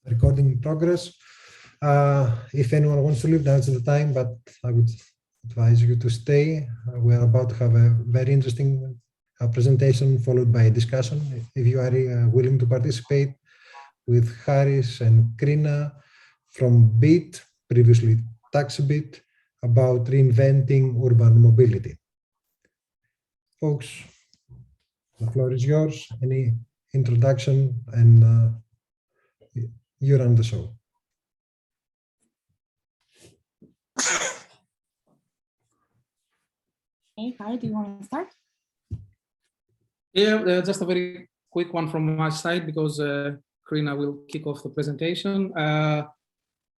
recording in progress. If anyone wants to leave, now's the time, but I would advise you to stay. We're about to have a very interesting presentation followed by a discussion. If you are willing to participate, with Haris and Krina from BIT, previously TaxiBit, about reinventing urban mobility. Folks, the floor is yours. Any introduction, and you run the show. Hey, Harry, do you want to start? Yeah, just a very quick one from my side because Krina will kick off the presentation.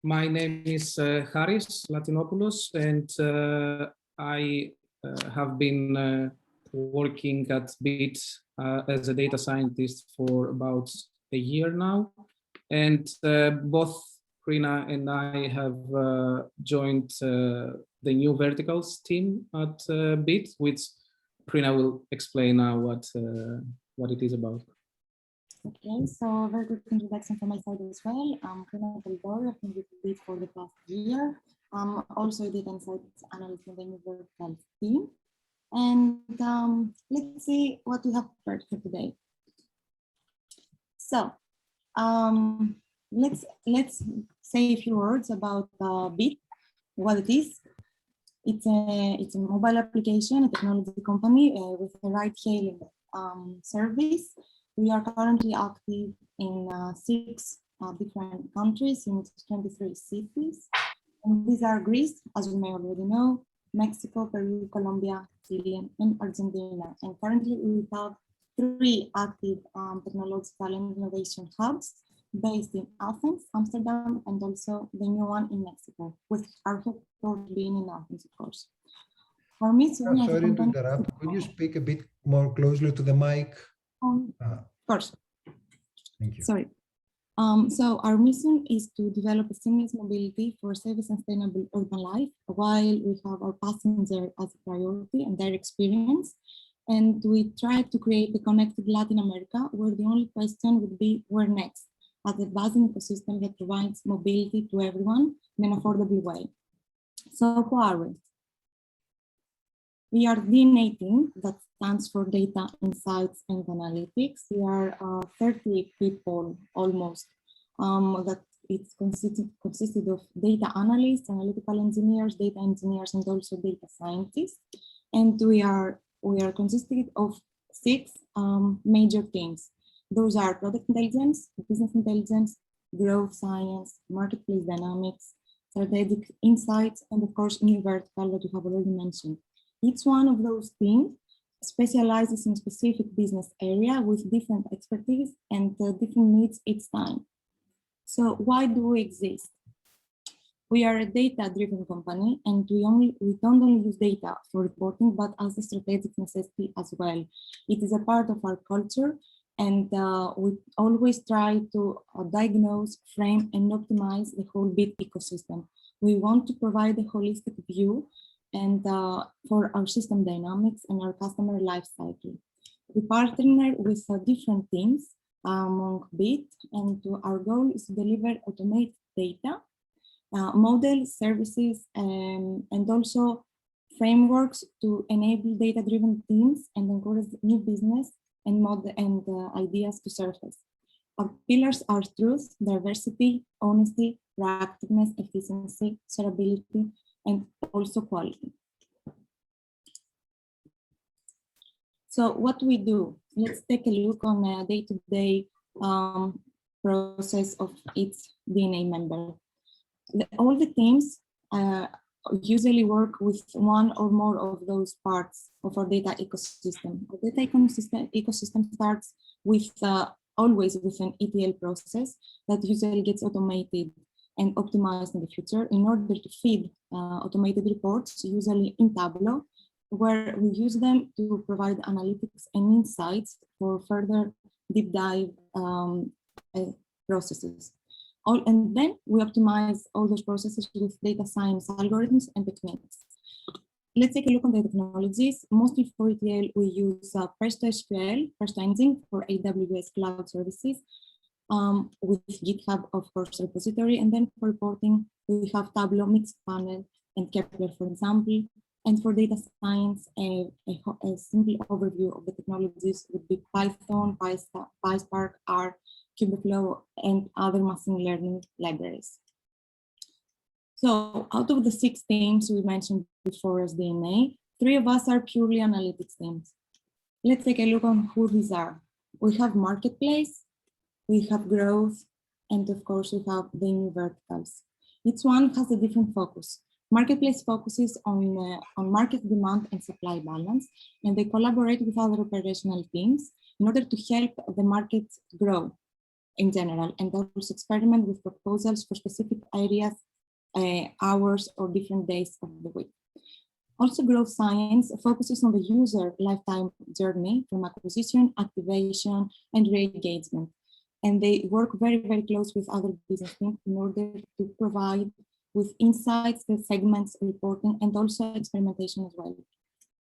My name is Haris Latinopoulos, and I have been working at BIT as a data scientist for about a year now. And both Krina and I have joined the new verticals team at BIT, which Krina will explain now what it is about. Okay, so a very good introduction from my side as well. I'm Krina Teldor. I've been with BIT for the past year. I'm also a data insights analyst in the new verticals team. And let's see what we have prepared for today. So let's say a few words about BIT, what it is. It's a mobile application, a technology company with a ride-hailing service. We are currently active in 6 different countries in 23 cities. And these are Greece, as you may already know, Mexico, Peru, Colombia, Chile, and Argentina. And currently we have 3 active technological and innovation hubs based in Athens, Amsterdam, and also the new one in Mexico, with our headquarters being in Athens, of course. For me, sorry to interrupt. Could you speak a bit more closely to the mic? Of course. Thank you. Sorry. So our mission is to develop a seamless mobility for safe and sustainable urban life, while we have our passengers as a priority and their experience. And we try to create a connected Latin America where the only question would be where next, as a buzzing ecosystem that provides mobility to everyone in an affordable way. So who are we? We are DNA team, that stands for Data Insights and Analytics. We are 30 people almost, that it's consisted of data analysts, analytical engineers, data engineers, and also data scientists. And we are consisted of 6 major teams. Those are product intelligence, business intelligence, growth science, marketplace dynamics, strategic insights, and of course, new vertical that you have already mentioned. Each one of those teams specializes in specific business area with different expertise and different needs each time. So why do we exist? We are a data-driven company, and we don't only use data for reporting, but as a strategic necessity as well. It is a part of our culture, and we always try to diagnose, frame, and optimize the whole BIT ecosystem. We want to provide a holistic view and for our system dynamics and our customer life cycle. We partner with different teams among BIT, and our goal is to deliver automated data, models, services, and also frameworks to enable data-driven teams and encourage new business and ideas to surface. Our pillars are truth, diversity, honesty, proactiveness, efficiency, shareability, and also quality. So what we do, let's take a look on a day-to-day process of each DNA member. All the teams usually work with one or more of those parts of our data ecosystem. Our data ecosystem starts with always with an ETL process that usually gets automated and optimized in the future in order to feed automated reports, usually in Tableau, where we use them to provide analytics and insights for further deep dive processes. And then we optimize all those processes with data science algorithms and techniques. Let's take a look on the technologies. Mostly for ETL, we use PrestaSQL, Presto Engine for AWS cloud services, with GitHub, of course, repository. And then for reporting, we have Tableau, Mixpanel, and Kepler, for example. And for data science, a simple overview of the technologies would be Python, PySpark, R, Kubeflow, and other machine learning libraries. So out of the 6 teams we mentioned before as DNA, 3 of us are purely analytics teams. Let's take a look on who these are. We have marketplace, we have growth, and of course we have the new verticals. Each one has a different focus. Marketplace focuses on market demand and supply balance, and they collaborate with other operational teams in order to help the market grow in general, and also experiment with proposals for specific areas, hours, or different days of the week. Also, growth science focuses on the user lifetime journey from acquisition, activation, and re-engagement. And they work very, very close with other business teams in order to provide with insights, the segments, reporting, and also experimentation as well.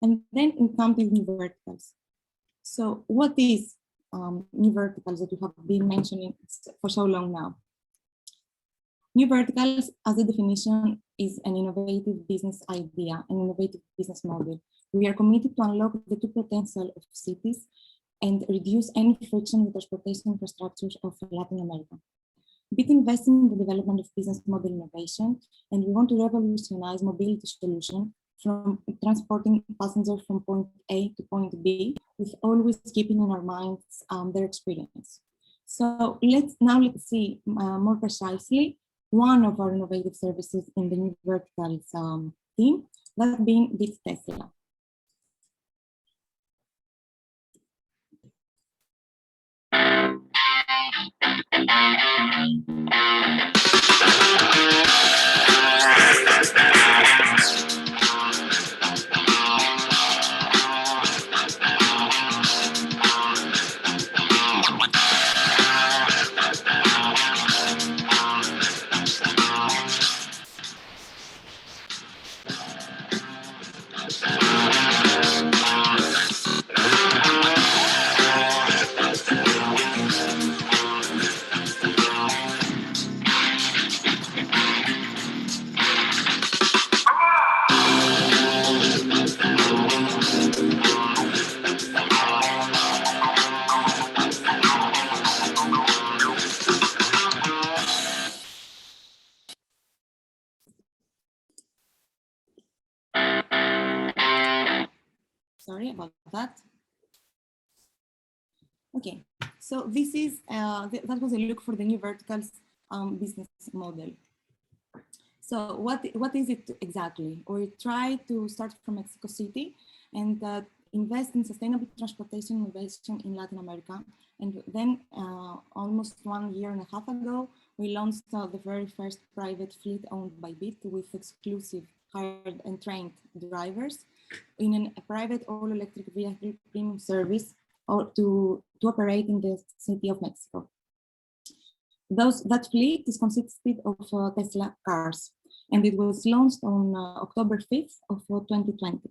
And then we come to new verticals. So what is new verticals that we have been mentioning for so long now? New verticals, as a definition, is an innovative business idea, an innovative business model. We are committed to unlock the true potential of cities and reduce any friction with transportation infrastructures of Latin America. BIT invests in the development of business model innovation, and we want to revolutionize mobility solution from transporting passengers from point A to point B, with always keeping in our minds their experience. So let's see more precisely one of our innovative services in the new verticals team, that being BIT Tesla. Sorry about that. Okay, so this is that was a look for the new verticals business model. So what is it exactly? We try to start from Mexico City and invest in sustainable transportation innovation in Latin America. And then almost 1.5 years ago, we launched the very first private fleet owned by BIT with exclusive hired and trained drivers in a private all-electric vehicle premium service or to operate in the city of Mexico. That fleet is consisted of Tesla cars, and it was launched on October 5th of 2020.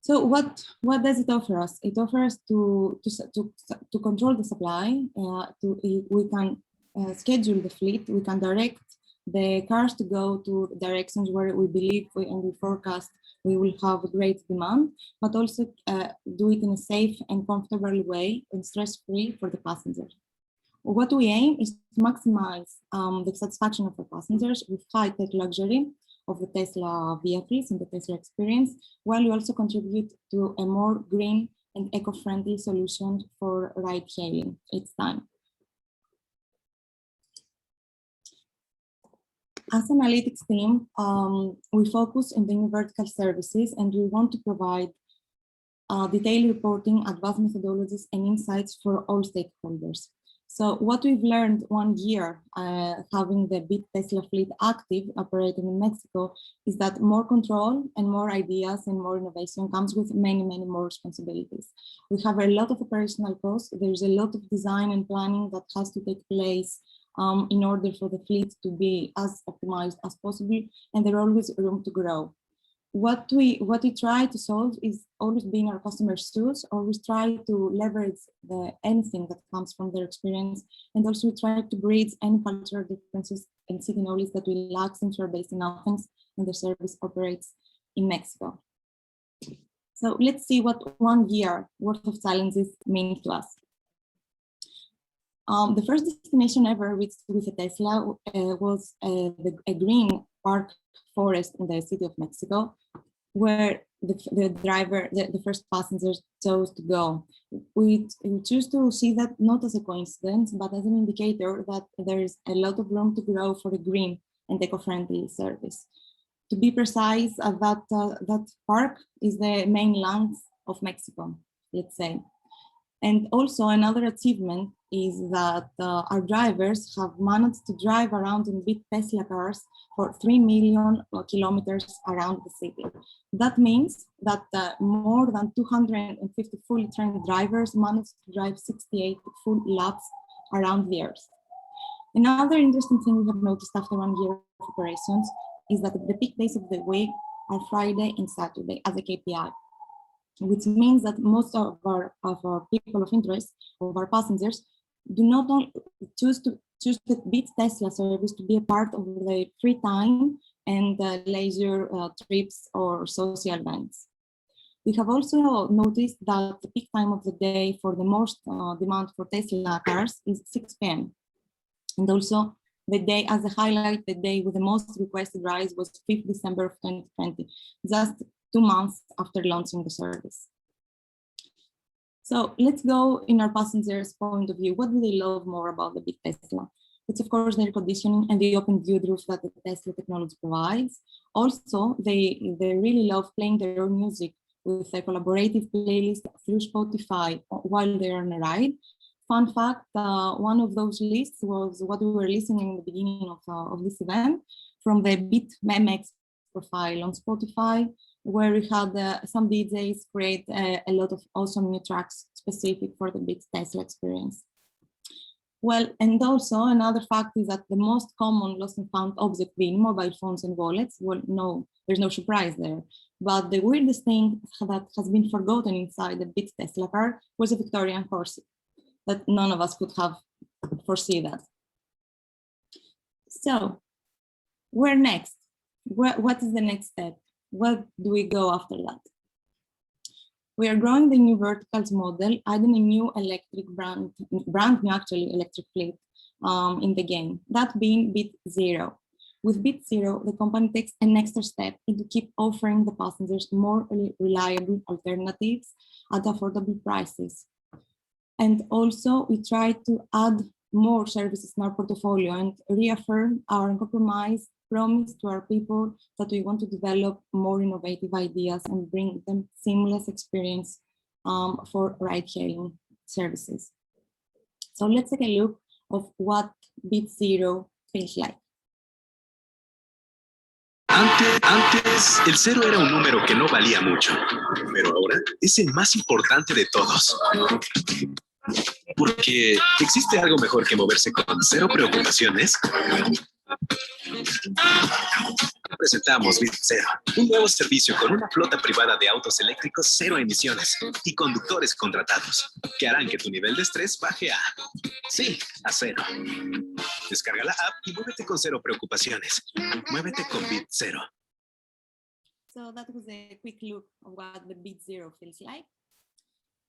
So what does it offer us? It offers to control the supply. We can schedule the fleet. We can direct the cars to go to directions where we believe and we forecast we will have a great demand, but also do it in a safe and comfortable way and stress-free for the passengers. What we aim is to maximize the satisfaction of the passengers with high-tech luxury of the Tesla vehicles and the Tesla experience, while we also contribute to a more green and eco-friendly solution for ride-hailing each time. As an analytics team, we focus on the new vertical services, and we want to provide detailed reporting, advanced methodologies, and insights for all stakeholders. So what we've learned 1 year having the BIT Tesla fleet active operating in Mexico is that more control and more ideas and more innovation comes with many, many more responsibilities. We have a lot of operational costs. There's a lot of design and planning that has to take place in order for the fleet to be as optimized as possible, and there's always room to grow. what we try to solve is always being our customer's shoes, always try to leverage anything that comes from their experience, and also try to bridge any cultural differences and city knowledge that we lack since we're based in Athens and the service operates in Mexico. So let's see what 1 year worth of challenges mean to us. The first destination ever with a Tesla was a green park forest in the city of Mexico, where the first passengers chose to go. We choose to see that not as a coincidence, but as an indicator that there is a lot of room to grow for a green and eco-friendly service. To be precise, that park is the main land of Mexico, let's say. And also another achievement is that our drivers have managed to drive around in big Tesla cars for 3 million kilometers around the city. That means that more than 250 fully trained drivers managed to drive 68 full laps around the Earth. Another interesting thing we have noticed after 1 year of operations is that the peak days of the week are Friday and Saturday as a KPI, which means that most of our people of interest, of our passengers, do not choose the Beats Tesla service to be a part of their free time and leisure trips or social events. We have also noticed that the peak time of the day for the most demand for Tesla cars is 6 p.m. And also the day, as a highlight, the day with the most requested rides was 5th December of 2020, just 2 months after launching the service. So let's go in our passengers' point of view. What do they love more about the big Tesla? It's of course the air conditioning and the open view roof that the Tesla technology provides. Also, they really love playing their own music with a collaborative playlist through Spotify while they're on a ride. Fun fact, one of those lists was what we were listening in the beginning of this event from the Beat MX profile on Spotify, where we had some DJs create a lot of awesome new tracks specific for the Beats Tesla experience. Well, and also another fact is that the most common lost and found object being mobile phones and wallets. Well, no, there's no surprise there. But the weirdest thing that has been forgotten inside the Beats Tesla car was a Victorian horse that none of us could have foreseen that. So, where next? What is the next step? Where do we go after that? We are growing the new verticals model, adding a new electric brand new actually electric fleet in the game, that being Bit Zero. With Bit Zero, the company takes an extra step into keep offering the passengers more reliable alternatives at affordable prices. And also we try to add more services in our portfolio and reaffirm our uncompromised promise to our people that we want to develop more innovative ideas and bring them seamless experience for ride-hailing services. So let's take a look of what Bit Zero feels like. Antes, el cero era un número que no valía mucho, pero ahora es el más importante de todos. Porque existe algo mejor que moverse con cero preocupaciones. Presentamos Bit Zero, un nuevo servicio con una flota privada de autos eléctricos cero emisiones y conductores contratados, que harán que tu nivel de estrés baje a cero. Descarga la app y muévete con cero preocupaciones. Muévete con Bit Zero. So that was a quick look of what the Bit Zero feels like.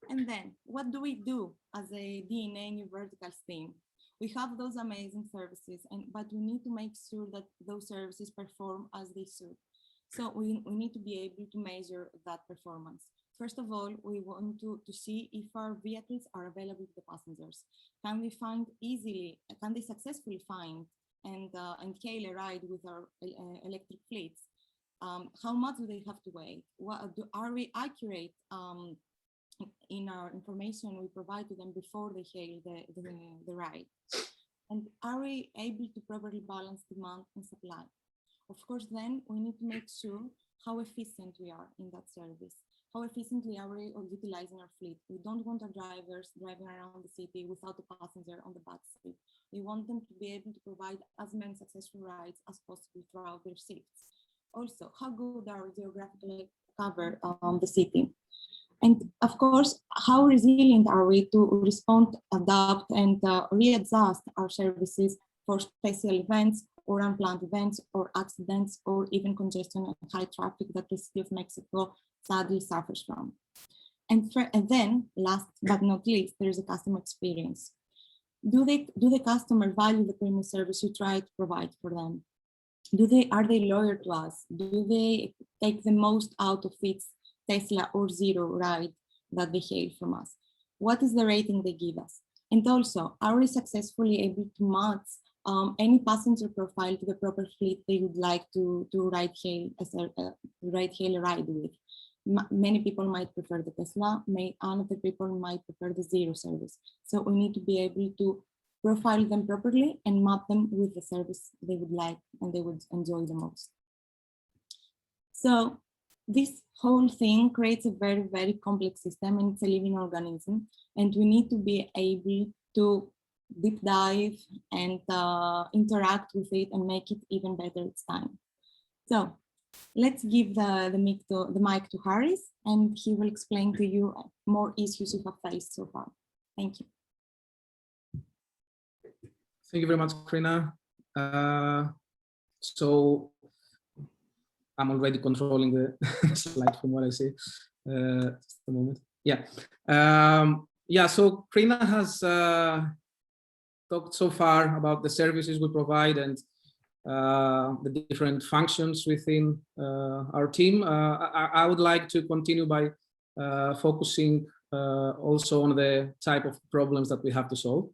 And then, what do we do as a DNA New Verticals team? We have those amazing services, but we need to make sure that those services perform as they should. So we need to be able to measure that performance. First of all, we want to see if our vehicles are available to the passengers. Can they successfully find and hail a ride with our electric fleets? How much do they have to wait? Are we accurate in our information we provide to them before they hail the ride? And are we able to properly balance demand and supply? Of course, then we need to make sure how efficient we are in that service. How efficiently are we utilizing our fleet? We don't want our drivers driving around the city without a passenger on the back seat. We want them to be able to provide as many successful rides as possible throughout their shifts. Also, how good are geographically cover the city? And of course, how resilient are we to respond, adapt, and readjust our services for special events or unplanned events or accidents or even congestion and high traffic that the city of Mexico sadly suffers from. And then, last but not least, there is a customer experience. Do the customer value the premium service you try to provide for them? Are they loyal to us? Do they take the most out of its Tesla or Zero ride that they hail from us? What is the rating they give us? And also, are we successfully able to match any passenger profile to the proper fleet they would like to ride hail a ride with? Many people might prefer the Tesla, other people might prefer the Zero service. So we need to be able to profile them properly and map them with the service they would like and they would enjoy the most. So this whole thing creates a very, very complex system, and it's a living organism, and we need to be able to deep dive and interact with it and make it even better each time. So let's give the mic to Harris, and he will explain to you more issues you have faced so far. Thank you. Thank you very much, Karina. So I'm already controlling the slide from what I see. Just a moment. Yeah. Yeah, so Karina has talked so far about the services we provide and the different functions within our team. I would like to continue by focusing also on the type of problems that we have to solve.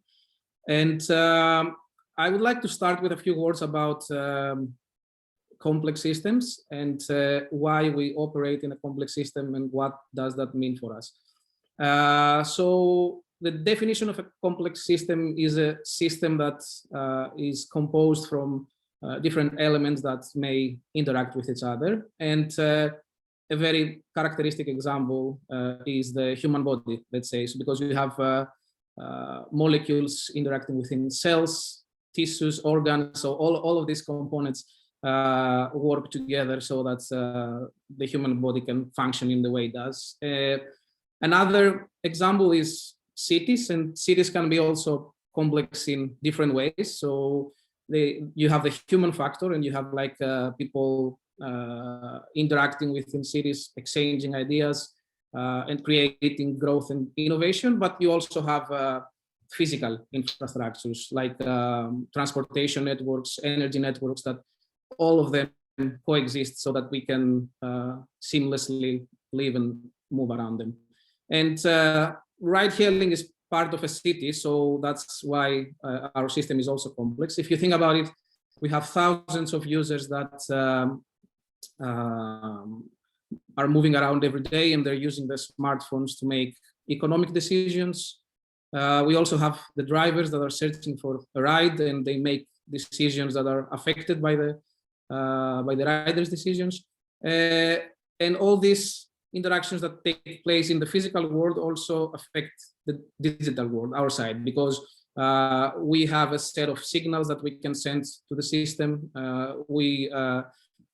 And I would like to start with a few words about complex systems and why we operate in a complex system and what does that mean for us. So the definition of a complex system is a system that is composed from different elements that may interact with each other. And a very characteristic example is the human body, let's say, so because we have molecules interacting within cells, tissues, organs, so all of these components work together so that the human body can function in the way it does. Another example is cities, and cities can be also complex in different ways. So you have the human factor, and you have like people interacting within cities, exchanging ideas, and creating growth and innovation, but you also have physical infrastructures like transportation networks, energy networks, that all of them coexist so that we can seamlessly live and move around them. And ride hailing is part of a city, so that's why our system is also complex. If you think about it, we have thousands of users that are moving around every day, and they're using their smartphones to make economic decisions. We also have the drivers that are searching for a ride, and they make decisions that are affected by the riders' decisions. And all these interactions that take place in the physical world also affect the digital world, our side, because we have a set of signals that we can send to the system. We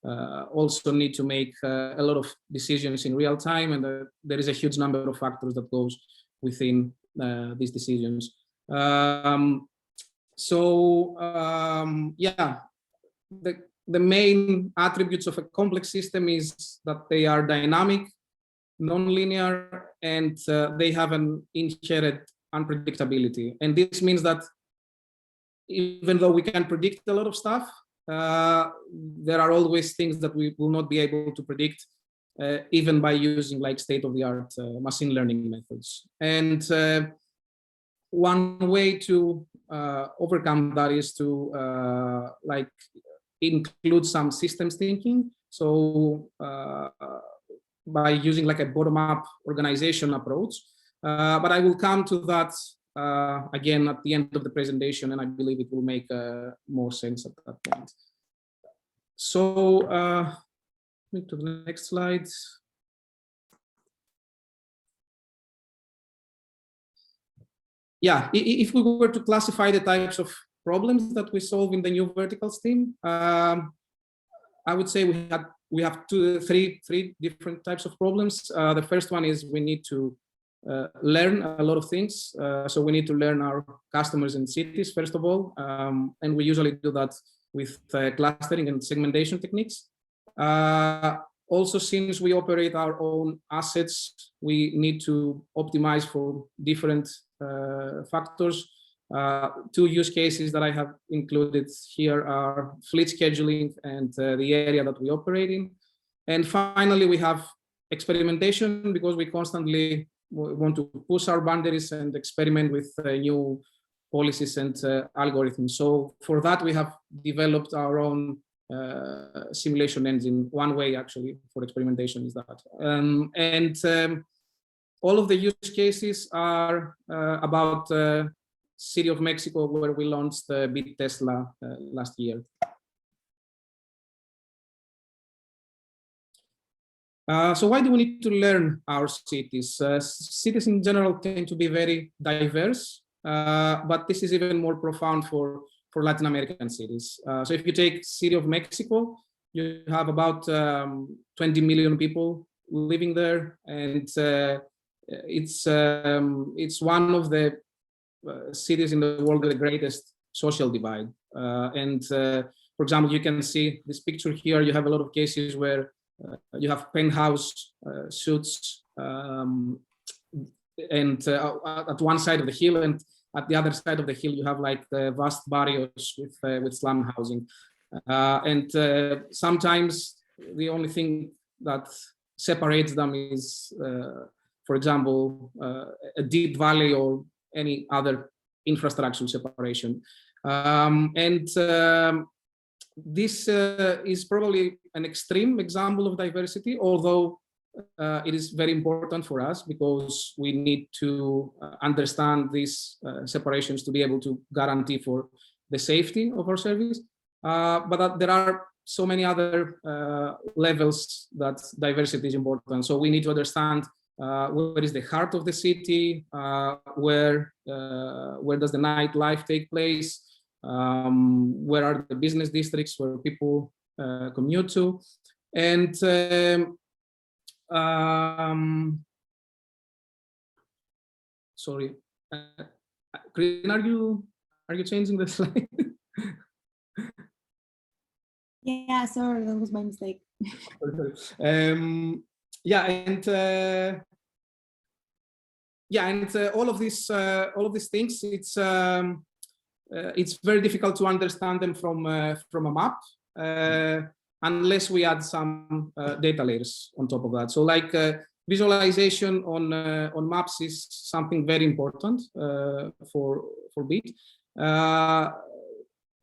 also need to make a lot of decisions in real time, and there is a huge number of factors that goes within these decisions. Yeah, the main attributes of a complex system is that they are dynamic, non-linear, and they have an inherent unpredictability. And this means that even though we can predict a lot of stuff, there are always things that we will not be able to predict, even by using like state-of-the-art machine learning methods. And one way to overcome that is to like include some systems thinking. So by using like a bottom-up organization approach, but I will come to that again at the end of the presentation, and I believe it will make more sense at that point. So move to the next slide. Yeah, if we were to classify the types of problems that we solve in the new verticals team, I would say we had we have three different types of problems. The first one is we need to learn a lot of things. So we need to learn our customers and cities, first of all. And we usually do that with clustering and segmentation techniques. Also, since we operate our own assets, we need to optimize for different factors. Two use cases that I have included here are fleet scheduling and the area that we operate in. And finally, we have experimentation, because we constantly want to push our boundaries and experiment with new policies and algorithms. So for that, we have developed our own simulation engine. One way actually for experimentation is that. All of the use cases are about City of Mexico, where we launched Beat Tesla last year. So why do we need to learn our cities? Cities in general tend to be very diverse, but this is even more profound for Latin American cities. So if you take City of Mexico, you have about 20 million people living there, and it's one of the cities in the world with the greatest social divide. For example, you can see this picture here. You have a lot of cases where you have penthouse suites, and at one side of the hill, and at the other side of the hill, you have like the vast barrios with slum housing. Sometimes the only thing that separates them is, for example, a deep valley or any other infrastructural separation. This is probably an extreme example of diversity, although it is very important for us, because we need to understand these separations to be able to guarantee for the safety of our service. But there are so many other levels that diversity is important. So we need to understand where is the heart of the city, where does the nightlife take place, where are the business districts where people commute to, and sorry, Green, are you changing the slide? Yeah, sorry, that was my mistake. Yeah, and all of these things, it's very difficult to understand them from a map unless we add some data layers on top of that. So like visualization on maps is something very important for Beat.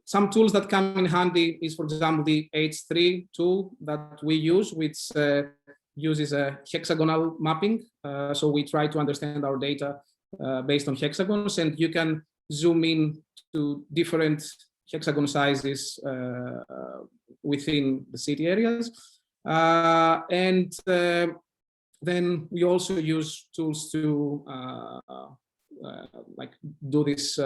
Some tools that come in handy is, for example, the H3 tool that we use, which uses a hexagonal mapping. So we try to understand our data based on hexagons, and you can zoom in to different hexagon sizes within the city areas. Then we also use tools to like do these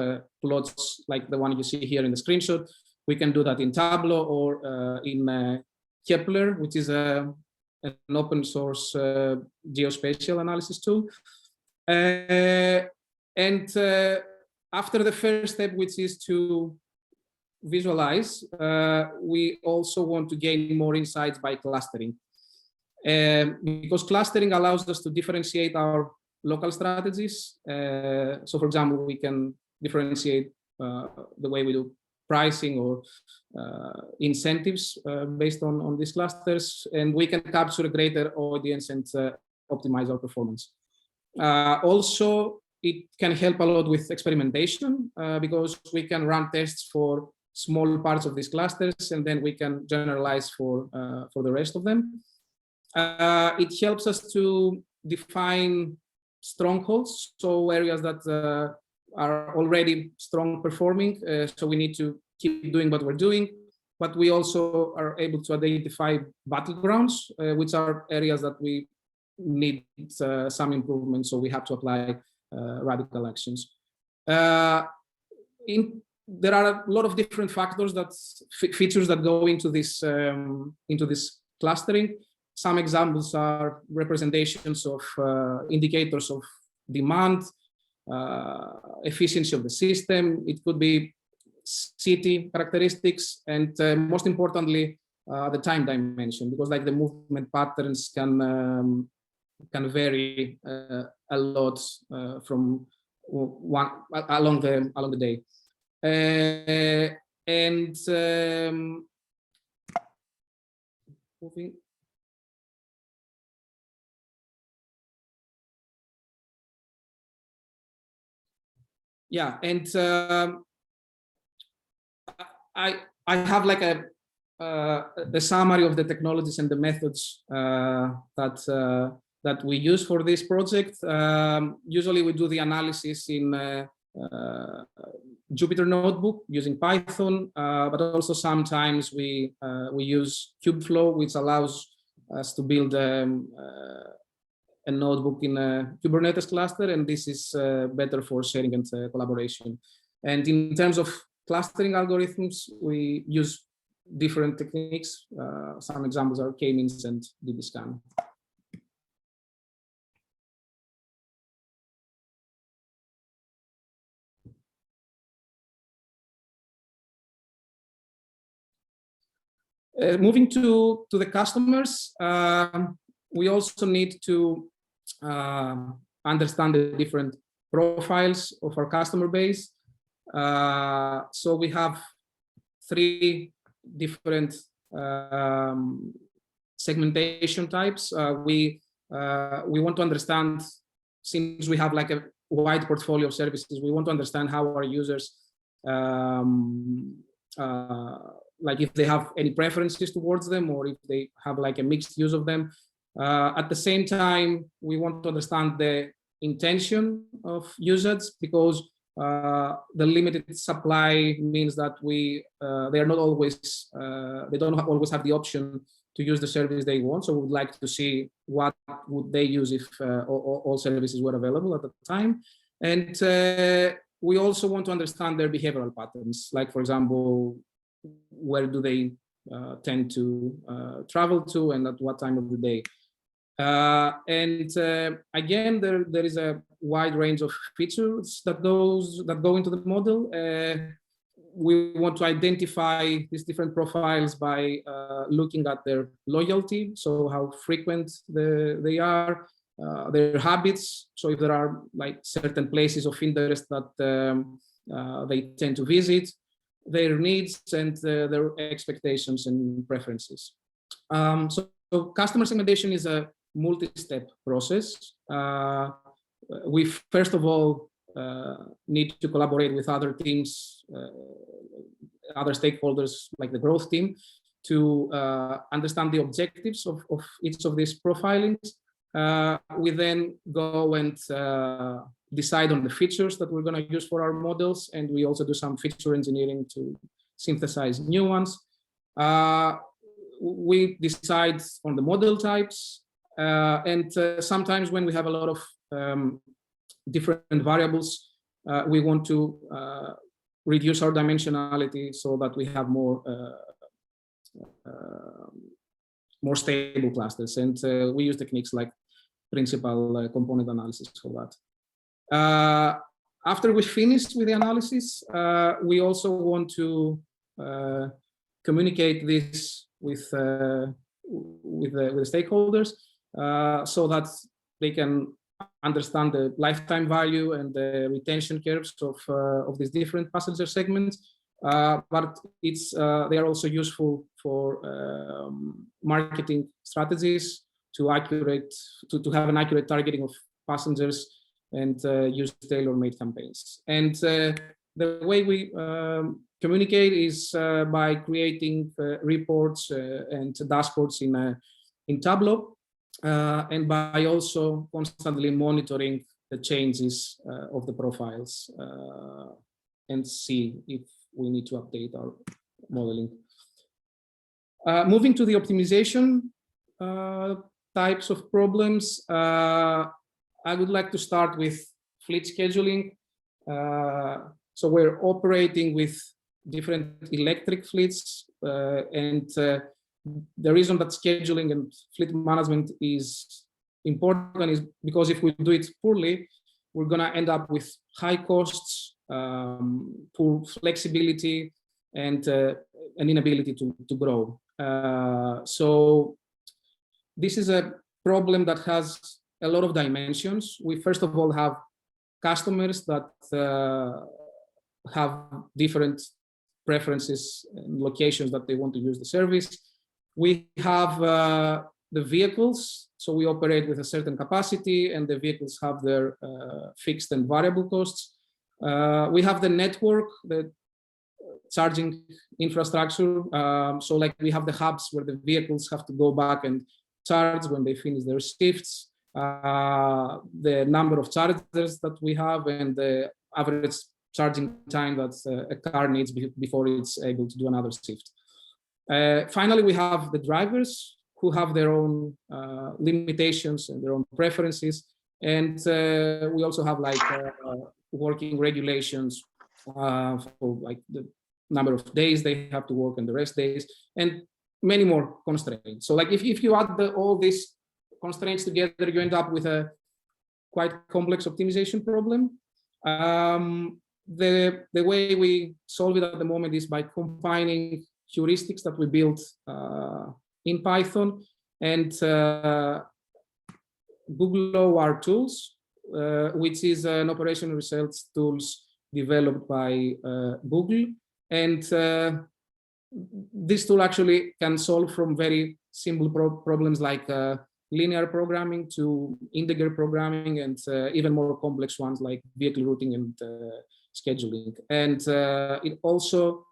plots like the one you see here in the screenshot. We can do that in Tableau or in Kepler, which is an open source geospatial analysis tool. After the first step, which is to visualize, we also want to gain more insights by clustering. Because clustering allows us to differentiate our local strategies. So for example, we can differentiate the way we do pricing or incentives based on these clusters, and we can capture a greater audience and optimize our performance. Also, it can help a lot with experimentation because we can run tests for small parts of these clusters, and then we can generalize for the rest of them. It helps us to define strongholds, so areas that are already strong performing, so we need to keep doing what we're doing, but we also are able to identify battlegrounds, which are areas that we need some improvement, so we have to apply radical actions. There are a lot of different factors, features that go into this clustering. Some examples are representations of indicators of demand, efficiency of the system. It could be city characteristics, and most importantly, the time dimension, because like the movement patterns can vary a lot from along the day, and moving. Yeah, and I have like the summary of the technologies and the methods that we use for this project. Usually we do the analysis in Jupyter Notebook using Python, but also sometimes we use Kubeflow, which allows us to build a notebook in a Kubernetes cluster, and this is better for sharing and collaboration. And in terms of clustering algorithms, we use different techniques. Some examples are K-means and DBScan. Moving to the customers, we also need to understand the different profiles of our customer base. So we have 3 different segmentation types. We want to understand, since we have like a wide portfolio of services, we want to understand how our users, like if they have any preferences towards them, or if they have like a mixed use of them. At the same time, we want to understand the intention of usage, because the limited supply means that they are not always, they don't always have the option to use the service they want. So we would like to see what would they use if all services were available at the time. And we also want to understand their behavioral patterns, like for example, where do they tend to travel to, and at what time of the day. Again, there is a wide range of features that go into the model. We want to identify these different profiles by looking at their loyalty, so how frequent they are, their habits, so if there are like certain places of interest that they tend to visit, their needs, and their expectations and preferences. So customer segmentation is a multi-step process. We first of all need to collaborate with other teams, other stakeholders like the growth team, to understand the objectives of each of these profilings. We then go and decide on the features that we're going to use for our models, and we also do some feature engineering to synthesize new ones. We decide on the model types, and sometimes when we have a lot of different variables, we want to reduce our dimensionality so that we have more stable clusters, and we use techniques like principal component analysis for that. After we finish with the analysis, we also want to communicate this with the stakeholders, so that they can understand the lifetime value and the retention curves of these different passenger segments. But they are also useful for marketing strategies to have an accurate targeting of passengers and use tailor-made campaigns. And the way we communicate is by creating reports and dashboards in Tableau, and by also constantly monitoring the changes of the profiles and see if we need to update our modeling. Moving to the optimization types of problems, I would like to start with fleet scheduling. So we're operating with different electric fleets, and the reason that scheduling and fleet management is important is because if we do it poorly, we're going to end up with high costs, poor flexibility, and an inability to grow. So this is a problem that has a lot of dimensions. We first of all have customers that have different preferences and locations that they want to use the service. We have the vehicles, so we operate with a certain capacity, and the vehicles have their fixed and variable costs. We have the network, the charging infrastructure. So like we have the hubs where the vehicles have to go back and charge when they finish their shifts, the number of chargers that we have, and the average charging time that a car needs before it's able to do another shift. Finally, we have the drivers who have their own limitations and their own preferences. And we also have like working regulations for like the number of days they have to work and the rest days, and many more constraints. So like if you add all these constraints together, you end up with a quite complex optimization problem. The way we solve it at the moment is by combining heuristics that we built in Python and Google OR tools, which is an operational results tools developed by Google. And this tool actually can solve from very simple problems like linear programming to integer programming, and even more complex ones like vehicle routing and scheduling. And it also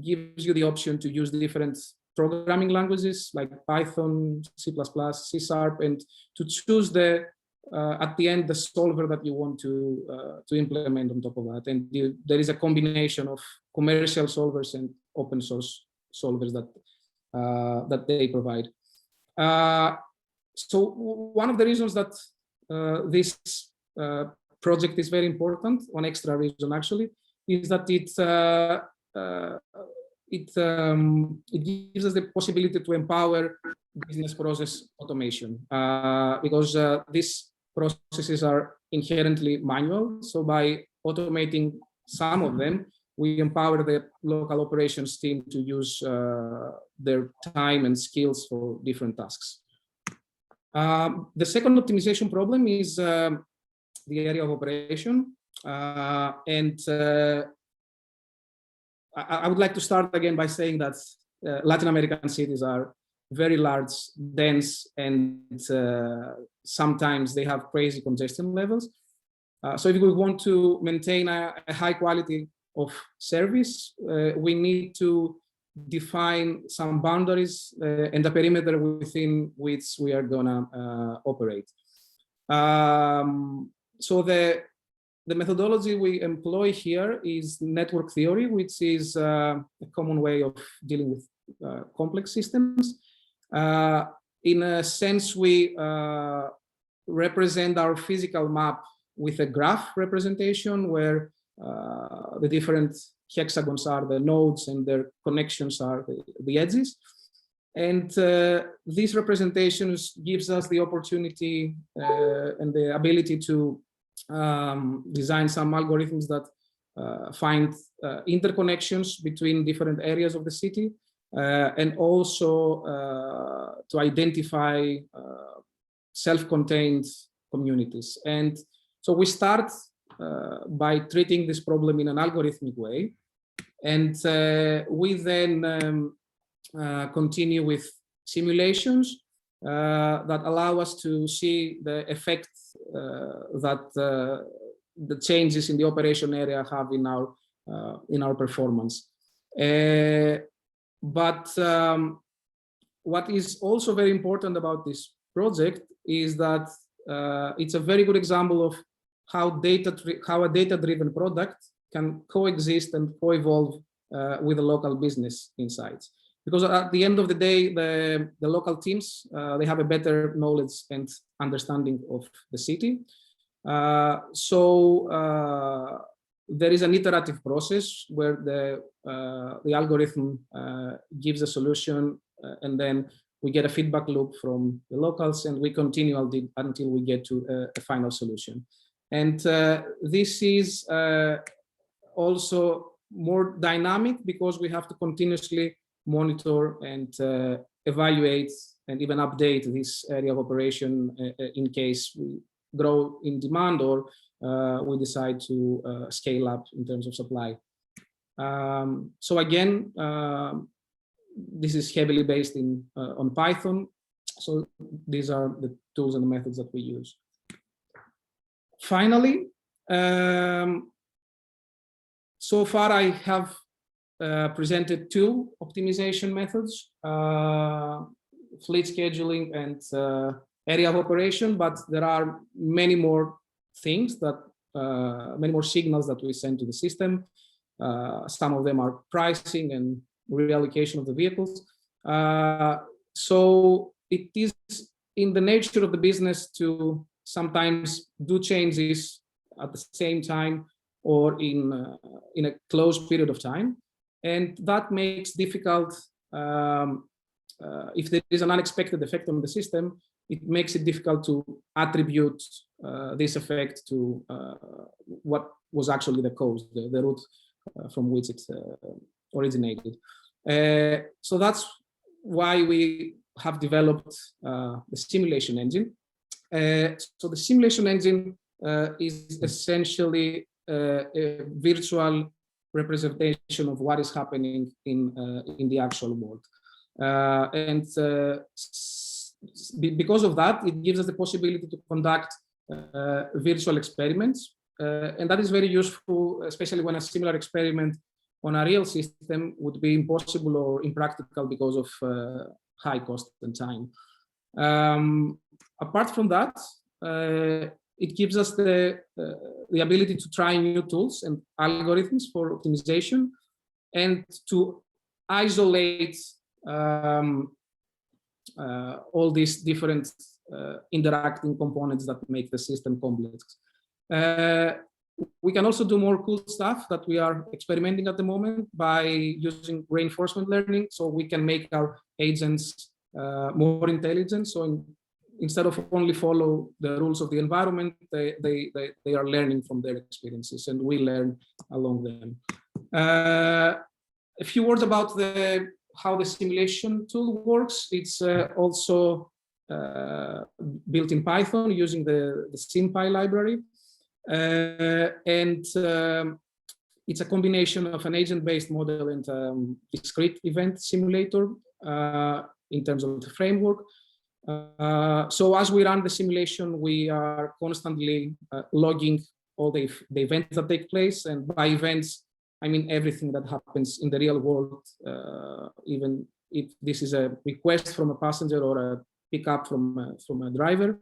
gives you the option to use different programming languages like Python, C++, C#, and to choose the at the end the solver that you want to implement on top of that. And there is a combination of commercial solvers and open source solvers that they provide. So one of the reasons that this project is very important, one extra reason actually, is that it gives us the possibility to empower business process automation, because these processes are inherently manual. So by automating some of them, we empower the local operations team to use their time and skills for different tasks. The second optimization problem is the area of operation. And I would like to start again by saying that Latin American cities are very large, dense, and sometimes they have crazy congestion levels. So if we want to maintain a high quality of service, we need to define some boundaries and a perimeter within which we are gonna operate. So the methodology we employ here is network theory, which is a common way of dealing with complex systems. In a sense, we represent our physical map with a graph representation where the different hexagons are the nodes and their connections are the edges. And these representations gives us the opportunity and the ability to design some algorithms that find interconnections between different areas of the city, and also to identify self-contained communities. And so we start by treating this problem in an algorithmic way, and we then continue with simulations that allow us to see the effect that the changes in the operation area have in our performance. But what is also very important about this project is that it's a very good example of how a data-driven product can coexist and co-evolve with the local business insights. Because at the end of the day, the local teams, they have a better knowledge and understanding of the city. So there is an iterative process where the algorithm gives a solution and then we get a feedback loop from the locals, and we continue until we get to a final solution. And this is also more dynamic because we have to continuously monitor and evaluate and even update this area of operation in case we grow in demand or we decide to scale up in terms of supply. So again, this is heavily based on Python. So these are the tools and the methods that we use. Finally, so far I have presented two optimization methods, fleet scheduling and area of operation, but there are many more things that, many more signals that we send to the system. Some of them are pricing and reallocation of the vehicles. So it is in the nature of the business to sometimes do changes at the same time or in a closed period of time. And that makes difficult, if there is an unexpected effect on the system, it makes it difficult to attribute this effect to what was actually the cause, the root from which it originated. So that's why we have developed the Stimulation Engine. So the Stimulation Engine is essentially a virtual representation of what is happening in the actual world. And because of that, it gives us the possibility to conduct virtual experiments. And that is very useful, especially when a similar experiment on a real system would be impossible or impractical because of high cost and time. Apart from that, it gives us the ability to try new tools and algorithms for optimization and to isolate all these different interacting components that make the system complex. We can also do more cool stuff that we are experimenting at the moment by using reinforcement learning, so we can make our agents more intelligent. So instead of only follow the rules of the environment, they are learning from their experiences, and we learn along them. A few words about how the simulation tool works. It's also built in Python using the SymPy library. And it's a combination of an agent-based model and discrete event simulator in terms of the framework. So as we run the simulation, we are constantly logging all the events that take place. And by events, I mean everything that happens in the real world, even if this is a request from a passenger or a pickup from a driver.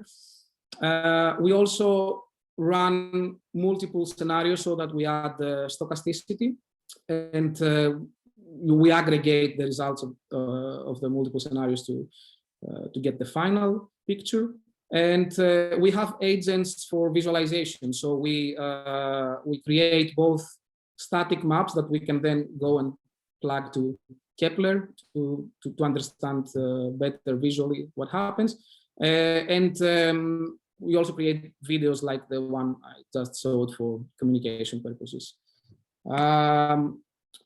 We also run multiple scenarios so that we add the stochasticity, and we aggregate the results of the multiple scenarios to get the final picture. And we have agents for visualization. So we create both static maps that we can then go and plug to Kepler to understand better visually what happens. And we also create videos like the one I just showed for communication purposes.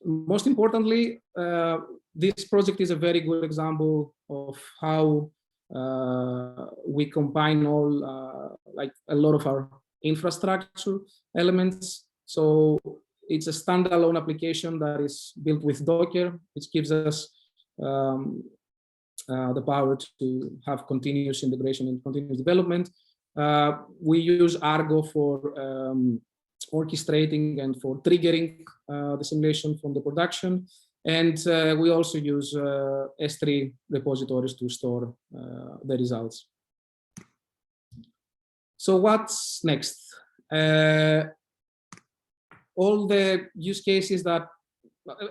Most importantly, this project is a very good example of how we combine all, like a lot of our infrastructure elements. So it's a standalone application that is built with Docker, which gives us the power to have continuous integration and continuous development. We use Argo for orchestrating and for triggering the simulation from the production. And we also use S3 repositories to store the results. So what's next? All the use cases that,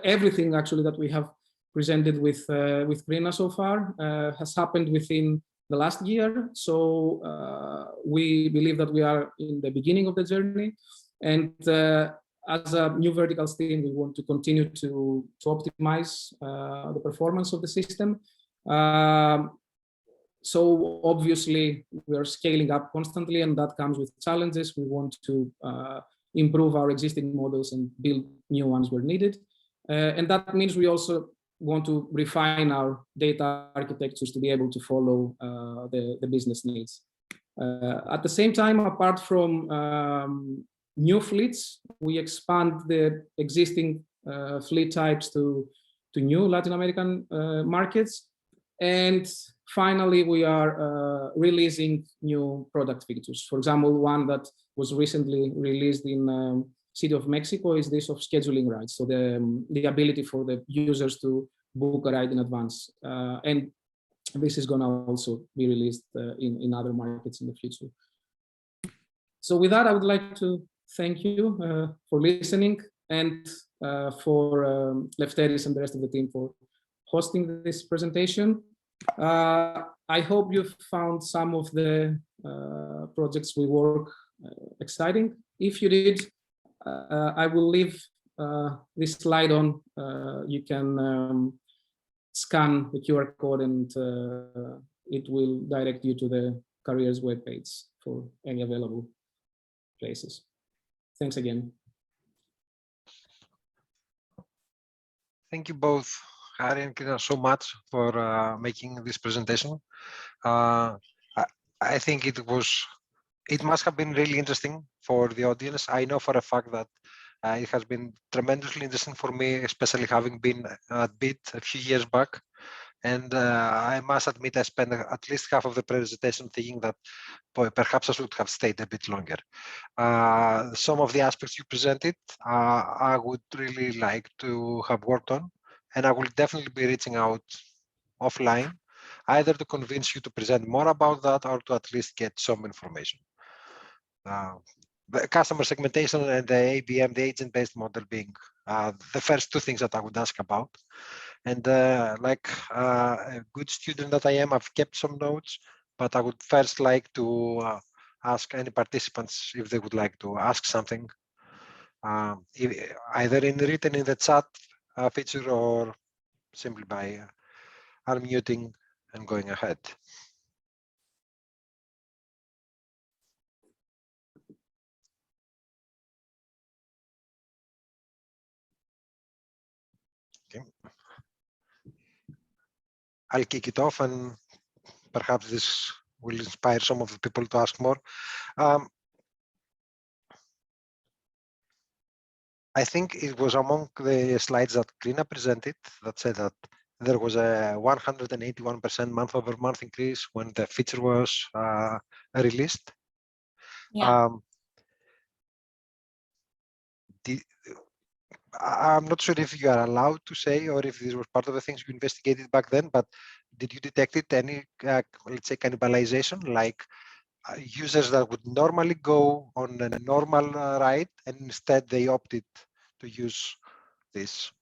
everything actually that we have presented with Krina so far has happened within the last year. So we believe that we are in the beginning of the journey. And as a new verticals team, we want to continue to optimize the performance of the system. So obviously we are scaling up constantly, and that comes with challenges. We want to improve our existing models and build new ones where needed. And that means we also want to refine our data architectures to be able to follow the business needs. At the same time, apart from new fleets, we expand the existing fleet types to new Latin American markets. And finally, we are releasing new product features. For example, one that was recently released in City of Mexico is this of scheduling rides. So the ability for the users to book a ride in advance. And this is going to also be released in other markets in the future. So with that, I would like to thank you for listening, and for Lefteris and the rest of the team for hosting this presentation. I hope you found some of the projects we work exciting. If you did, I will leave this slide on. You can scan the QR code, and it will direct you to the careers webpage for any available places. Thanks again. Thank you both, Harry and Kina, so much for making this presentation. I think it must have been really interesting for the audience. I know for a fact that it has been tremendously interesting for me, especially having been at BIT a few years back. And I must admit, I spent at least half of the presentation thinking that, boy, perhaps I should have stayed a bit longer. Some of the aspects you presented, I would really like to have worked on, and I will definitely be reaching out offline, either to convince you to present more about that or to at least get some information. The customer segmentation and the ABM, the agent-based model, being the first two things that I would ask about. And like a good student that I am, I've kept some notes, but I would first like to ask any participants if they would like to ask something, either in written in the chat feature or simply by unmuting and going ahead. Okay. I'll kick it off, and perhaps this will inspire some of the people to ask more. I think it was among the slides that Krina presented that said that there was a 181% month-over-month increase when the feature was released. Yeah. I'm not sure if you are allowed to say or if this was part of the things you investigated back then, but did you detect any, let's say, cannibalization, like users that would normally go on a normal ride and instead they opted to use this?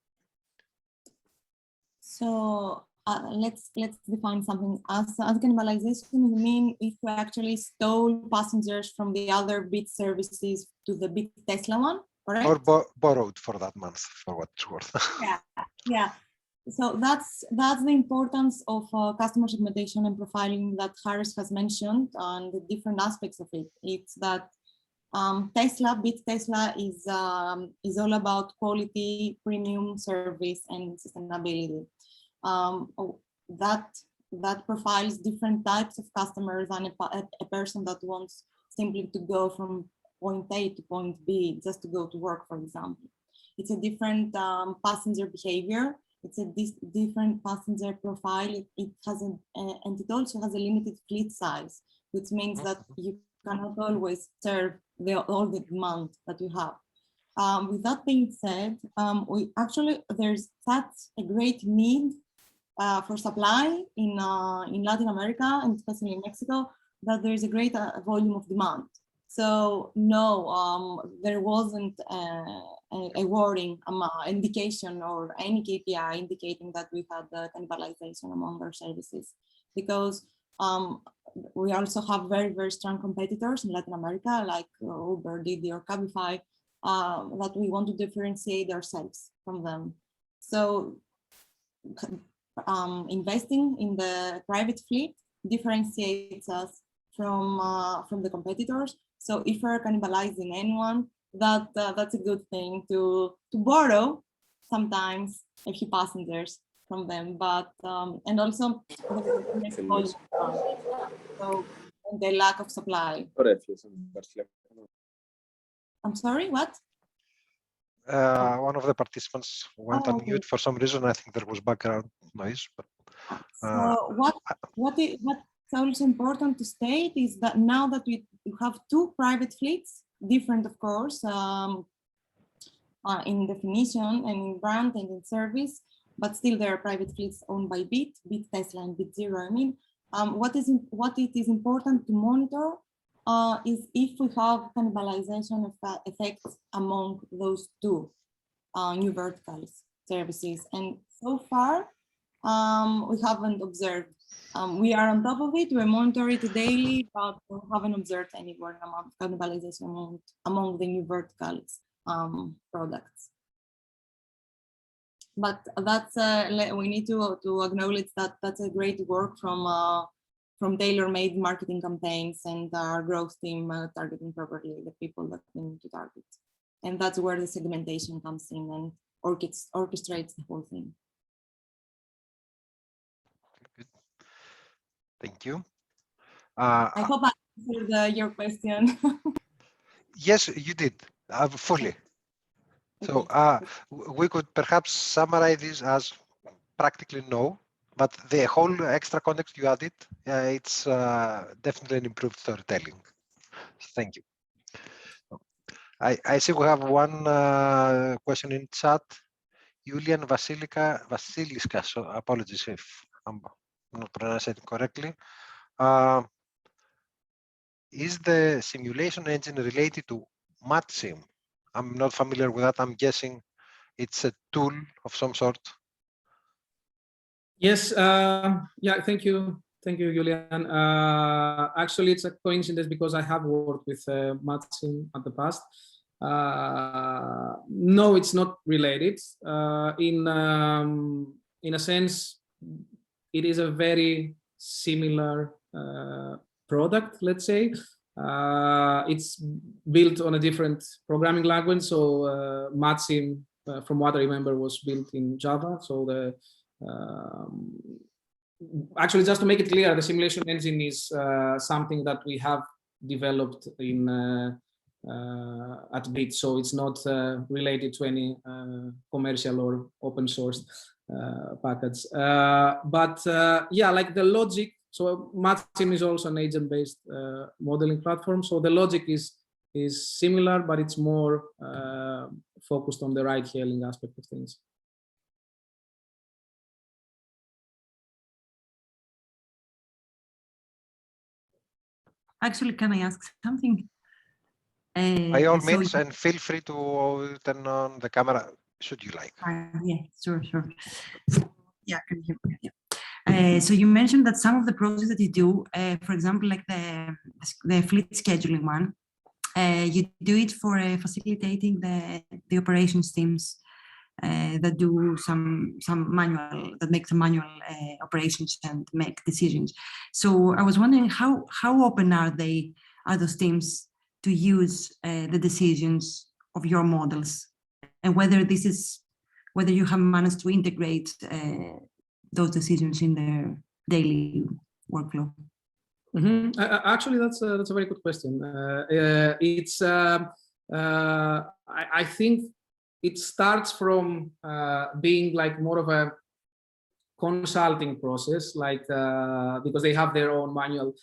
So let's define something as cannibalization. You mean if we actually stole passengers from the other BIT services to the BIT Tesla one, correct? Or borrowed for that month, for what it's worth. Yeah. So that's the importance of customer segmentation and profiling that Harris has mentioned, and the different aspects of it. It's that BIT Tesla is all about quality, premium service, and sustainability. That profiles different types of customers than a person that wants simply to go from point A to point B just to go to work, for example. It's a different passenger behavior. It's a different passenger profile. It has and it also has a limited fleet size, which means that you cannot always serve all the demand that you have. With that being said, there's such a great need for supply in Latin America, and especially in Mexico, that there is a great volume of demand. So no, there wasn't a warning indication or any KPI indicating that we had cannibalization among our services, because we also have very, very strong competitors in Latin America, like Uber, Didi, or Cabify, that we want to differentiate ourselves from them. So investing in the private fleet differentiates us from the competitors. So if we're cannibalizing anyone, that's a good thing to borrow sometimes a few passengers from them, but and also so the lack of supply. I'm sorry, what? One of the participants went on mute for some reason. I think there was background noise. But, so what's also important to state is that now that we have two private fleets, different of course, in definition and in brand and in service, but still there are private fleets owned by BIT Tesla and BIT Zero. I mean, what it is important to monitor is if we have cannibalization effects among those two new verticals services. And so far, we haven't observed. We are on top of it, we monitor it daily, but we haven't observed any cannibalization among the new verticals products. But that's we need to acknowledge that that's a great work from tailor-made marketing campaigns and our growth team targeting properly the people that we need to target. And that's where the segmentation comes in and orchestrates the whole thing. Good. Thank you. I hope I answered your question. Yes, you did, fully. So we could perhaps summarize this as practically no, but the whole extra context you added, it's definitely an improved storytelling. Thank you. I see we have one question in chat. Julian Vasiliska, so apologies if I'm not pronouncing it correctly. Is the simulation engine related to MatSim? I'm not familiar with that. I'm guessing it's a tool of some sort. Yes, yeah, thank you, Julian. Actually, it's a coincidence because I have worked with MatSim at the past. No, it's not related. In a sense, it is a very similar product, let's say. It's built on a different programming language. So MatSim, from what I remember, was built in Java. So the actually, just to make it clear, the simulation engine is something that we have developed in at BIT, so it's not related to any commercial or open source package. But yeah, like the logic. So MatSim is also an agent-based modeling platform. So the logic is similar, but it's more focused on the ride-hailing aspect of things. Actually, can I ask something? By all means, and feel free to turn on the camera should you like. Yeah, sure. Yeah, can you hear me? Yeah. So you mentioned that some of the projects that you do, for example, like the fleet scheduling one, you do it for facilitating the operations teams that do some manual, that make the manual operations and make decisions. So I was wondering how open are those teams to use the decisions of your models, and whether you have managed to integrate those decisions in their daily workflow. Mm-hmm. Actually, that's a very good question. I think it starts from being like more of a consulting process, like because they have their own manual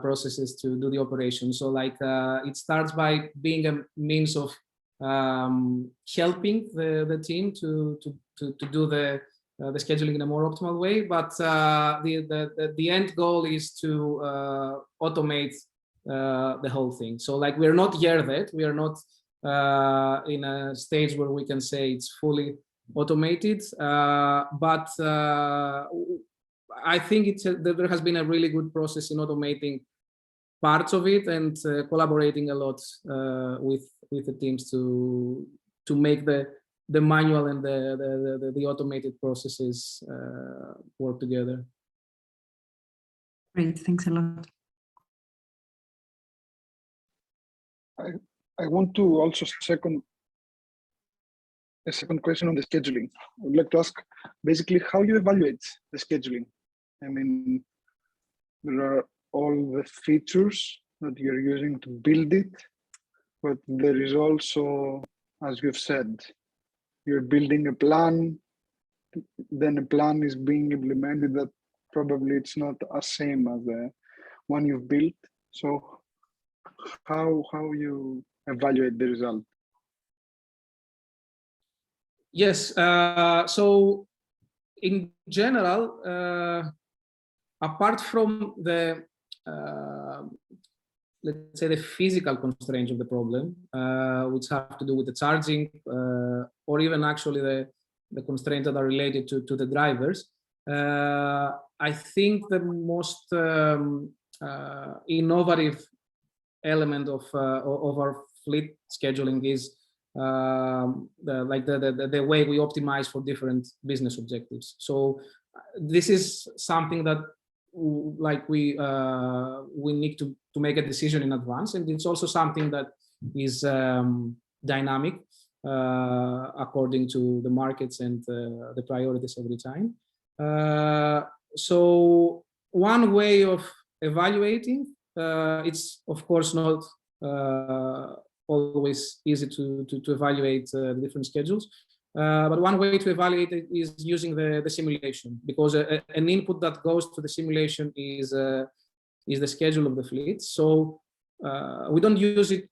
processes to do the operation. So like it starts by being a means of helping the team to do the scheduling in a more optimal way. But the end goal is to automate the whole thing. So like we're not yet. We are not in a stage where we can say it's fully automated, but I think there has been a really good process in automating parts of it and collaborating a lot with the teams to make the the manual and the automated processes work together. Great, thanks a lot. I want to also a second question on the scheduling. I would like to ask basically how you evaluate the scheduling. I mean, there are all the features that you're using to build it, but there is also, as you've said, you're building a plan, then a plan is being implemented that probably it's not as same as the one you've built. So how you evaluate the result? Yes, so in general, apart from the, let's say, the physical constraints of the problem, which have to do with the charging, or even actually the constraints that are related to the drivers, I think the most innovative element of our fleet scheduling is the way we optimize for different business objectives. So this is something that we need to make a decision in advance, and it's also something that is dynamic according to the markets and the priorities every time. So one way of evaluating, it's of course not always easy to evaluate the different schedules. But one way to evaluate it is using the simulation, because an input that goes to the simulation is the schedule of the fleet. So we don't use it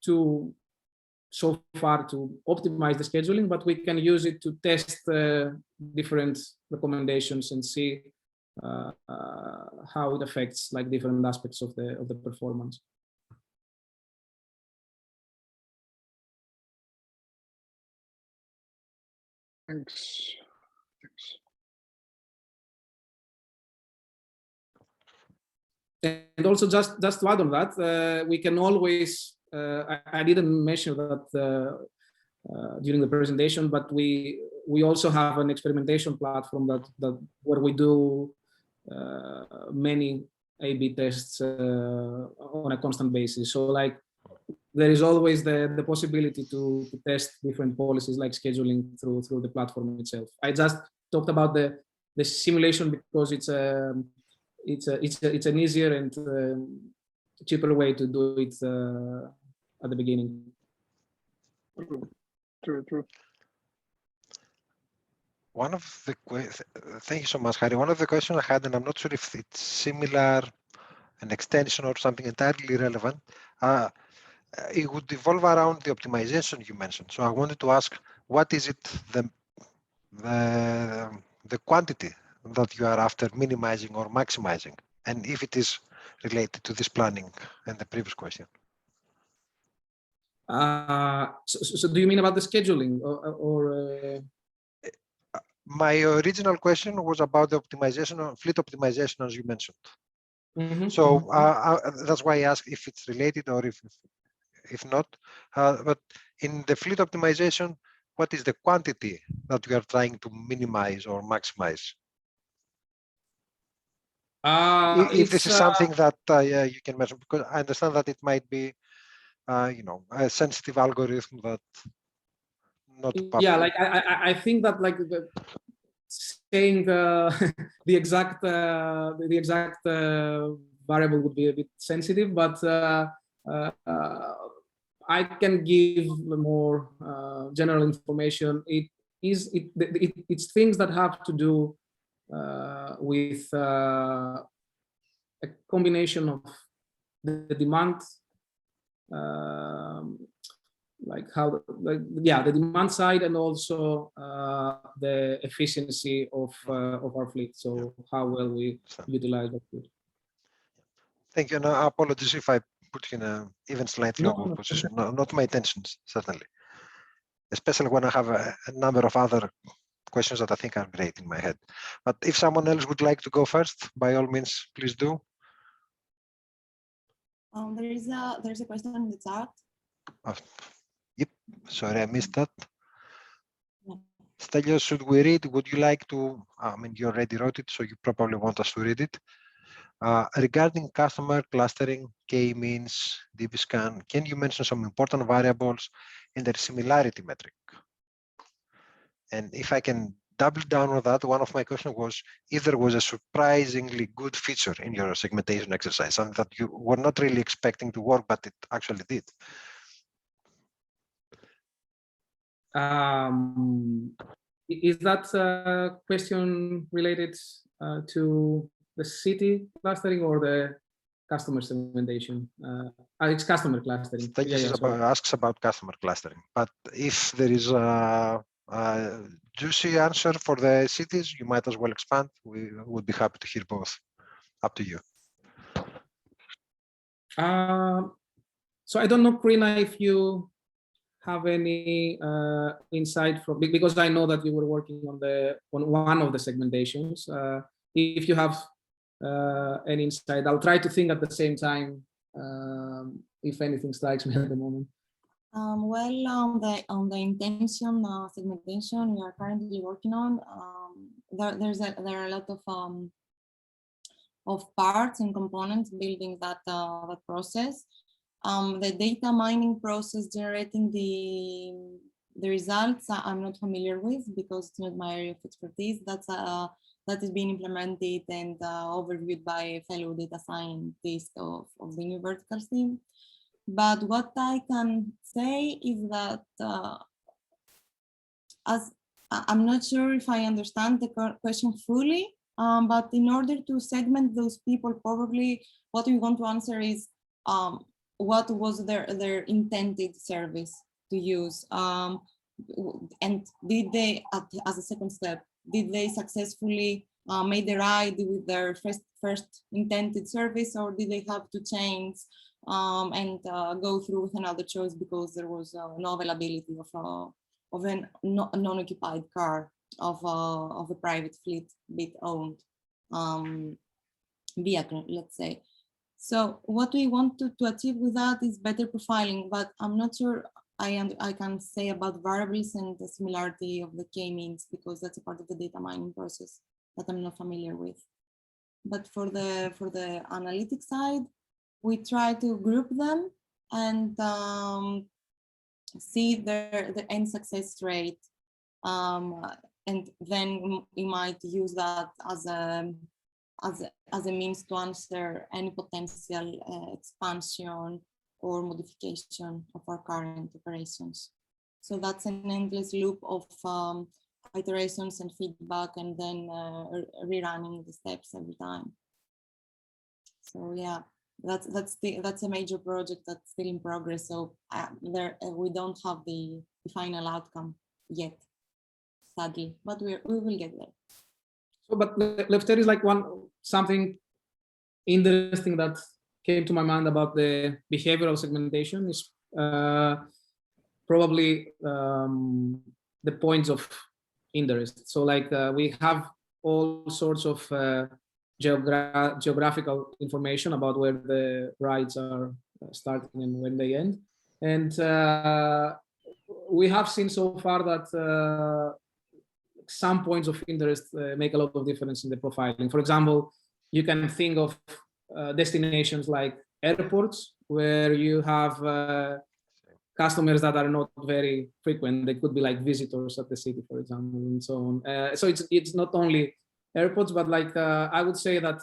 so far to optimize the scheduling, but we can use it to test different recommendations and see how it affects different aspects of the performance. Thanks. And also, just to add on that, we can always. I didn't mention that during the presentation, but we also have an experimentation platform that where we do many A/B tests on a constant basis. So there is always the possibility to test different policies like scheduling through the platform itself. I just talked about the simulation because it's an easier and cheaper way to do it at the beginning. True. One of the thank you so much, Harry. One of the questions I had, and I'm not sure if it's similar, an extension or something entirely relevant, it would evolve around the optimization you mentioned. So I wanted to ask, what is it the quantity that you are after minimizing or maximizing, and if it is related to this planning and the previous question? So do you mean about the scheduling or My original question was about the optimization of fleet optimization, as you mentioned. Mm-hmm. So that's why I asked if it's related or if not. But in the fleet optimization, what is the quantity that we are trying to minimize or maximize? If this is something that you can mention, because I understand that it might be, a sensitive algorithm that not public. Yeah, I think that saying the exact variable would be a bit sensitive, but I can give more general information. It's things that have to do with a combination of the demand, the demand side, and also the efficiency of our fleet. So how well we utilize that fleet. Thank you. And apologies if I put you in an even slightly awkward position. No, not my intentions, certainly. Especially when I have a number of other questions that I think are great in my head. But if someone else would like to go first, by all means, please do. There's a question in the chat. Yep. Sorry, I missed that. Stelios, should we read? Would you like to? I mean, you already wrote it, so you probably want us to read it. Regarding customer clustering, K-means, DB-scan, can you mention some important variables in their similarity metric? And if I can double down on that, one of my questions was if there was a surprisingly good feature in your segmentation exercise, something that you were not really expecting to work, but it actually did. Is that a question related to the city clustering or the customer segmentation? It's customer clustering. Asks about customer clustering, but if there is a juicy answer for the cities, you might as well expand. We would be happy to hear both. Up to you. So I don't know, Karina, if you have any insight from, because I know that you were working on one of the segmentations. If you have any insight, I'll try to think at the same time if anything strikes me at the moment. Well, on the intention segmentation we are currently working on, there are a lot of parts and components building that process. The data mining process generating the results I'm not familiar with because it's not my area of expertise. That is being implemented and overviewed by a fellow data scientist of the new verticals team. But what I can say is that as I'm not sure if I understand the question fully, but in order to segment those people, probably what we want to answer is what was their intended service to use, and did they, as a second step, did they successfully made the ride with their first intended service, or did they have to change and go through with another choice because there was no availability of a non-occupied car of a private fleet bit owned vehicle, let's say. So what we want to achieve with that is better profiling, but I'm not sure I can say about variables and the similarity of the K-means because that's a part of the data mining process that I'm not familiar with. But for the analytics side, we try to group them and see the end success rate, and then we might use that as a means to answer any potential expansion or modification of our current operations. So that's an endless loop of iterations and feedback, and then rerunning the steps every time. So yeah, that's a major project that's still in progress. So we don't have the final outcome yet, sadly, but we will get there. So, but there is like something interesting that came to my mind about the behavioral segmentation is probably the points of interest. So like we have all sorts of geographical information about where the rides are starting and when they end. And we have seen so far that some points of interest make a lot of difference in the profiling. For example, you can think of destinations like airports where you have customers that are not very frequent. They could be like visitors at the city, for example, and so on. So it's not only airports, but like I would say that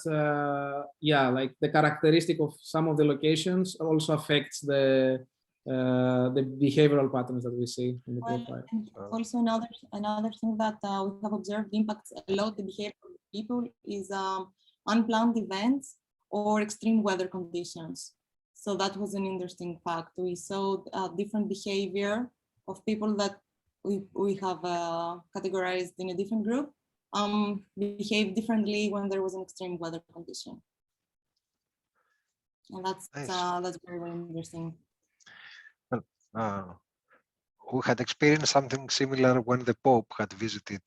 yeah, like the characteristic of some of the locations also affects the behavioral patterns that we see in the profile. And also another thing that we have observed impacts a lot the behavior of people is unplanned events or extreme weather conditions. So that was an interesting fact. We saw different behavior of people that we have categorized in a different group behave differently when there was an extreme weather condition. And that's nice. That's very, very interesting. We had experienced something similar when the Pope had visited,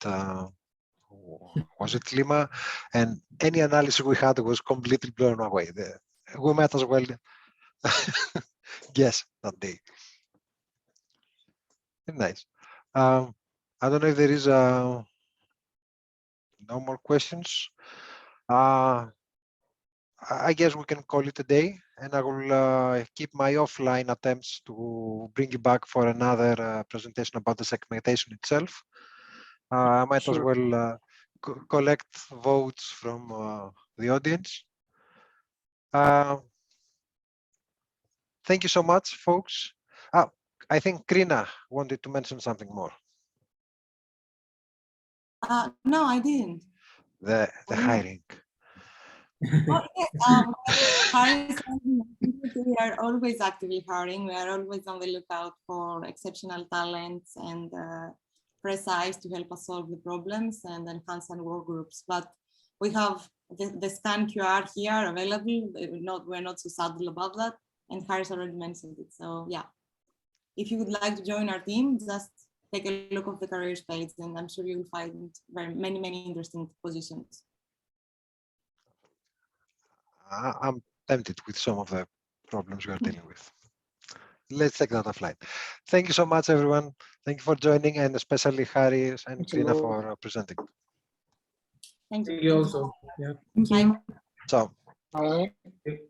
was it Lima? And any analysis we had was completely blown away. We might as well guess that day. Nice. I don't know if there is no more questions. I guess we can call it a day, and I will keep my offline attempts to bring you back for another presentation about the segmentation itself. I might as well collect votes from the audience. Thank you so much, folks. I think Krina wanted to mention something more. No, I didn't. The hiring. We are always actively hiring. We are always on the lookout for exceptional talents and press eyes to help us solve the problems and enhance our work groups. But we have the scan QR here available. We're not so subtle about that. And Harris already mentioned it. So yeah, if you would like to join our team, just take a look at the careers page, and I'm sure you will find many interesting positions. I'm tempted with some of the problems we are dealing with. Let's take that offline. Thank you so much, everyone. Thank you for joining, and especially Harris and Krina for presenting. Thank you. Thank you also. Yeah. Thank you. Ciao. Bye. Okay.